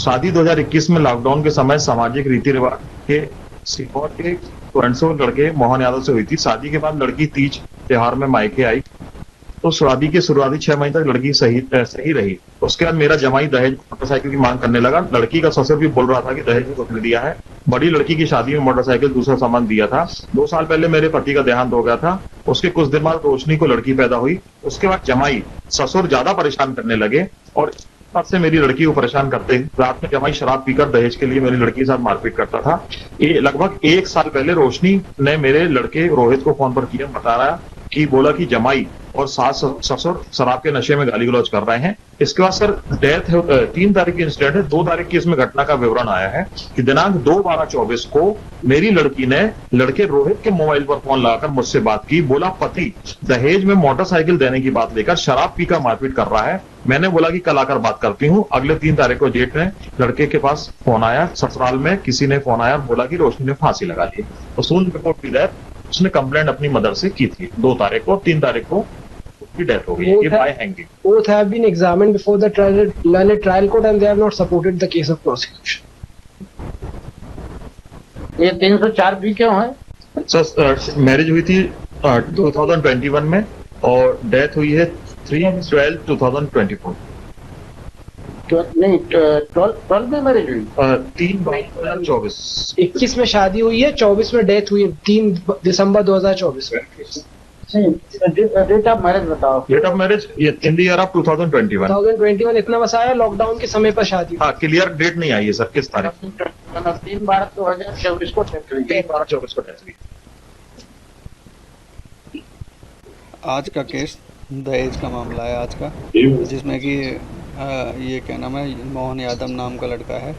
शादी 2021 में लॉकडाउन के समय सामाजिक रीति रिवाज के सीहोर के स्वयंसेवक लड़के मोहन यादव से हुई थी। शादी के बाद लड़की तीज त्योहार में मायके आई तो शादी के शुरुआती 6 महीने तक लड़की सही रही। उसके बाद मेरा जमाई दहेज मोटरसाइकिल की मांग करने लगा। लड़की का ससुर भी बोल रहा था कि दहेज में कुछ नहीं दिया है। बड़ी लड़की की शादी में मोटरसाइकिल दूसरा सामान दिया था। 2 साल पहले मेरे पति का देहांत हो गया था। उसके कुछ दिन बाद रोशनी को लड़की पैदा हुई। उसके बाद जमाई ससुर ज्यादा परेशान करने लगे और तब से मेरी लड़की को परेशान करते। रात में जमाई शराब पीकर दहेज के लिए मेरी लड़की के साथ मारपीट करता था। ये लगभग 1 साल पहले रोशनी ने मेरे लड़के रोहित को फोन पर किया, बता रहा कि बोला कि जमाई और सास ससुर शराब के नशे में गाली गलौज कर रहे हैं। इसके बाद सर डेथ है, 3 तारीख की इंसिडेंट है। 2 तारीख की इसमें घटना का विवरण आया है कि दिनांक 2/12/24 को मेरी लड़की ने लड़के रोहित के मोबाइल पर फोन लगाकर मुझसे बात की। बोला पति दहेज में मोटरसाइकिल देने की बात लेकर शराब पीकर मारपीट कर रहा है। मैंने बोला कि कल आकर बात करती हूँ। अगले 3 तारीख को जेठ में लड़के के पास फोन आया। ससुराल में किसी ने फोन आया, बोला कि रोशनी ने फांसी लगा ली। तो सून रिपोर्ट की डेथ उसने कंप्लेंट अपनी मदर से की थी 2 तारीख को। 3 तारीख को उसकी डेथ हो गई है bye hanging. Both have been examined before the learned trial court and they have not supported the case of prosecution. ये 304 क्यों है? सर मैरिज हुई थी 2021 में और डेथ हुई है 3/12/2024। नहीं 12 में मैरिज हुई। 3/12/2024। 21 में शादी हुई है, 24 में डेथ हुई है, 3 दिसंबर 2024 में। डेट ऑफ मैरिज बताओ। Date of marriage in the year of 2021। 2021 इतना बस आया, लॉकडाउन के समय पर शादी। हाँ, क्लियर डेट नहीं आई है सर, किस तारीख? 3/12/2024 को डेथ हुई। 3/12/24 को डेथ हुई। आज का केस दहेज का मामला है आज का, जिसमें कि ये क्या नाम है, मोहन यादव नाम का लड़का है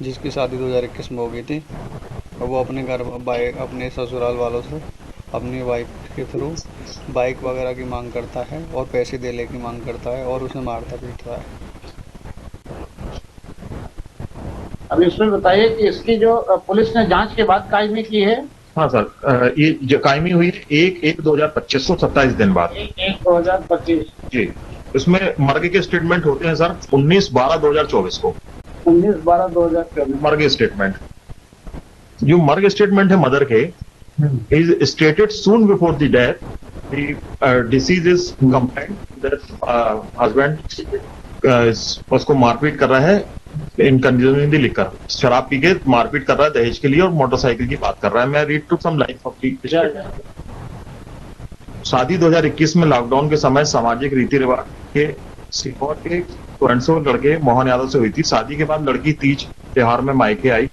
जिसकी शादी 2021 में हो गई थी और वो अपने घर अपने ससुराल वालों से अपनी वाइफ के थ्रू बाइक वगैरह की मांग करता है और पैसे देने की मांग करता है और उसे मारता पीटता है। अब इसमें बताइए कि इसकी जो पुलिस ने जांच के बाद कायमी की है। हाँ सर, ये जो कायमी हुई 1/1/2025 को 27 दिन बाद। 1/1/2025 जी। इसमें मर्गे के स्टेटमेंट होते हैं सर 19/12/2024 को। 19/12/2024 मर्गे स्टेटमेंट, जो मर्गे स्टेटमेंट है मदर के, is stated soon before the death the deceased is complained that husband उसको मारपीट कर रहा है इनकंडीशनली लिखकर, शराब पी के मारपीट कर रहा है दहेज के लिए और मोटरसाइकिल की बात कर रहा है। मैं read to some lines of the शादी 2021 में लॉकडाउन के समय सामाजिक रीति रिवाज के सीहोर के स्वयंसेवक लड़के मोहन यादव से हुई थी। शादी के बाद लड़की तीज त्योहार में मायके आई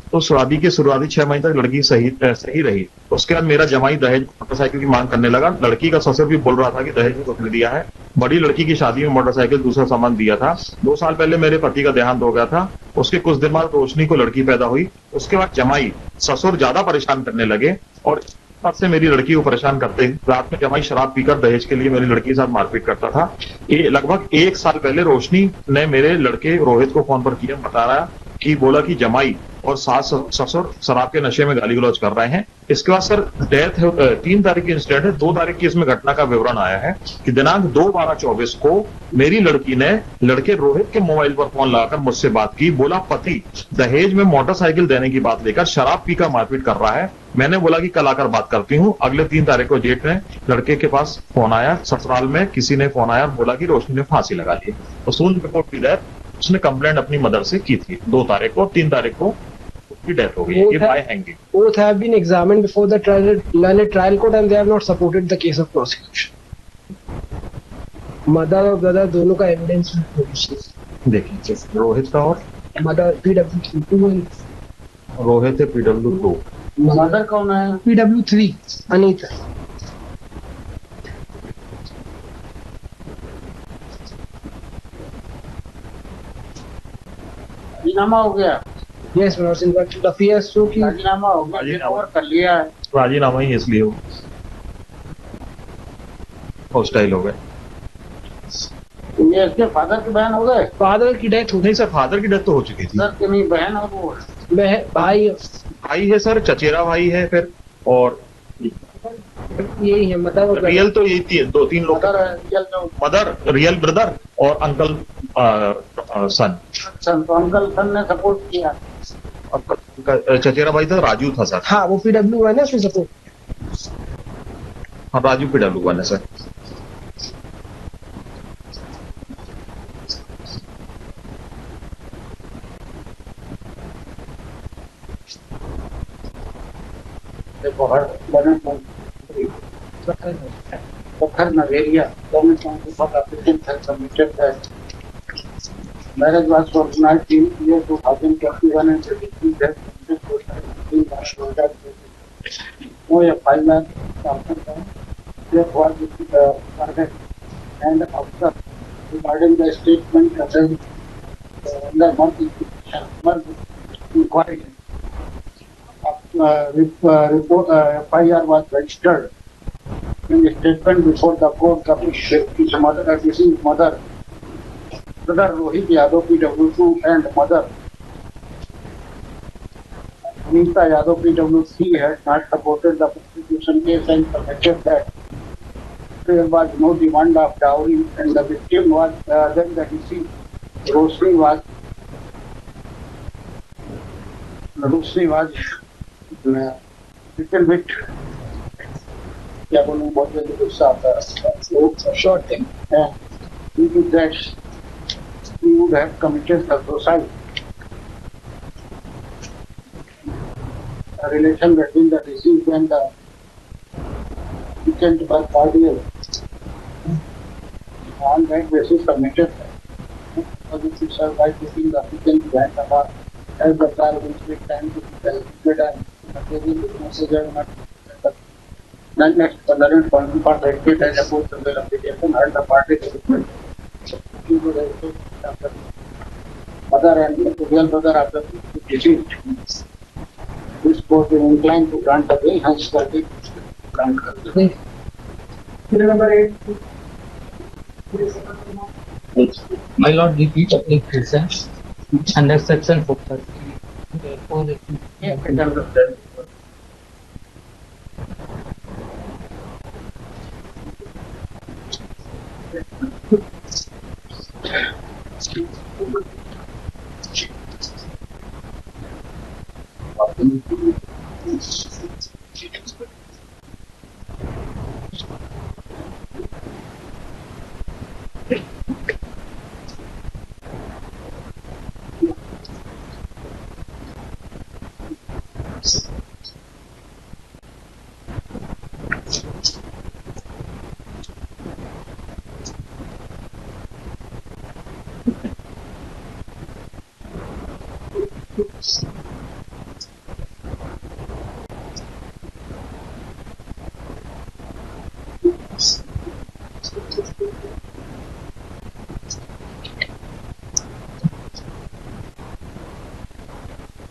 तो शादी के शुरुआती 6 महीने तक लड़की सही रही। उसके बाद मेरा जमाई दहेज मोटरसाइकिल की मांग करने लगा। लड़की का ससुर भी बोल रहा था कि दहेज में कुछ नहीं दिया है। बड़ी लड़की की शादी में मोटरसाइकिल दूसरा सामान दिया था। 2 साल पहले मेरे पति का देहांत हो गया था। उसके कुछ दिन बाद रोशनी को लड़की पैदा हुई। उसके बाद जमाई ससुर ज्यादा परेशान करने लगे और तब से मेरी लड़की को परेशान करते। रात में जमाई शराब पीकर दहेज के लिए मेरी लड़की के साथ मारपीट करता था। ये लगभग 1 साल पहले रोशनी ने मेरे लड़के रोहित को फोन पर किया, बता रहा कि बोला कि जमाई और सास ससुर शराब के नशे में गाली गलौज कर रहे हैं। इसके बाद सर डेथ है, 3 तारीख की इंसिडेंट है। 2 तारीख की इसमें घटना का विवरण आया है कि दिनांक 2/12/24 को मेरी लड़की ने लड़के रोहित के मोबाइल पर फोन लगाकर मुझसे बात की। बोला पति दहेज में मोटरसाइकिल देने की बात लेकर शराब पीकर मारपीट कर रहा है। मैंने बोला कि कल आकर बात करती हूँ। अगले 3 तारीख को जेठ में लड़के के पास फोन आया। ससुराल में किसी ने फोन आया, बोला कि रोशनी ने फांसी लगा ली। तो सून रिपोर्ट की डेथ उसने कंप्लेंट अपनी मदर से की थी 2 तारीख को। 3 तारीख को उसकी डेथ हो गई है bye hanging. Both have been examined before the learned trial court and they have not supported the case of prosecution. Mother और ब्रदर दोनों का एविडेंस देखिए, रोहित का और मदर PW2 रोहित है PW2। मदर कौन है? PW3 अनीता। राजीनामा हो गया। Yes, when I was invited to the PSO की राजीनामा हो गया और कर लिया है। राजीनामा ही इसलिए हो हॉस्टाइल हो गए। ये इसके फादर के बहन हो गए। फादर की डेथ हो नहीं सर, फादर की डेथ तो हो चुकी थी। सर की नहीं, बहन और वो भाई है सर, चचेरा भाई है फिर, और यही है मदर। रियल तो यही 2-3 लोग, मदर मदर, रियल ब्रदर और अंकल सन। सन, तो अंकल सन ने सपोर्ट किया। और चचेरा भाई था राजू था सर। हाँ वो PW1 है, उसने सपोर्ट। हाँ राजू PW1 है सर। देखो हर पोखर नवेरिया government for applicant has submitted that marriage was organized in year 2021 and 23 that no FIR there was target and after regarding the statement concerning the month inquiry report FIR was registered in the statement before the court of his mother, deceased mother, brother Rohit Yadav PW2 and mother Anita Yadav PW3 had not supported the prosecution case and submitted that there was no demand of dowry and the victim was then the deceased Roshni was little bit क्या बोलूं बहुत जल्दी गुस्सा आता है short thing due to that he would have committed the suicide. The relation between the deceased and the decedent were cordial. On that basis, submitted positive survive taking the applicant grant about as the trial will take time to be calculated and material witnesses are not next tolerant point for the state as opposed to the application heard the party mother and the real brother of the deceased. This court is inclined to grant the bail, hence the grant the Number 8. My lord, repeat application under section 430. Yeah, I can understand.